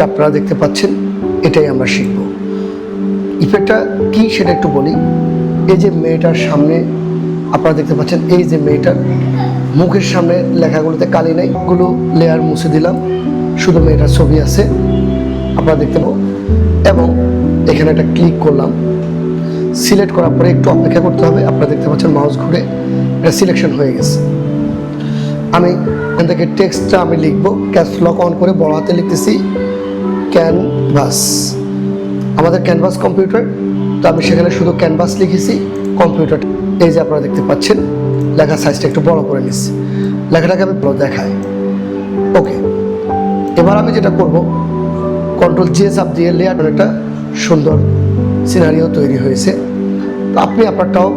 যেটা আপনারা দেখতে পাচ্ছেন এটাই আমরা শিখব। ইফেক্টটা কি সেটা একটু বলি। এই যে মেয়েটার সামনে আপনারা দেখতে পাচ্ছেন, এই যে মেয়েটার মুখের সামনে লেখাগুলোতে কালি নেই, গুলো লেয়ার মুছে দিলাম, শুধু মেয়েটার ছবি আছে আপনারা দেখতে পাবো। এবং এখানে একটা ক্লিক করলাম, সিলেক্ট করার পরে একটু অপেক্ষা করতে হবে। আপনারা দেখতে পাচ্ছেন মাউস ঘুরে এটা সিলেকশন হয়ে গেছে। আমি এখান থেকে টেক্সটটা আমি লিখবো, ক্যাপস লক অন করে বড় হাতে লিখতেছি ক্যানভাস। আমাদের ক্যানভাস কম্পিউটার, তো আমি সেখানে শুধু ক্যানভাস লিখেছি কম্পিউটার। এই যে আপনারা দেখতে পাচ্ছেন লেখার সাইজটা একটু বড় করে নিচ্ছি, লেখাটাকে আমি বড় দেখাই। ওকে, এবার আমি যেটা করব, কন্ট্রোল জে চাপ দিয়ে লেয়ার একটা সুন্দর সিনারিও তৈরি হয়েছে। তো আপনি আপনারটাও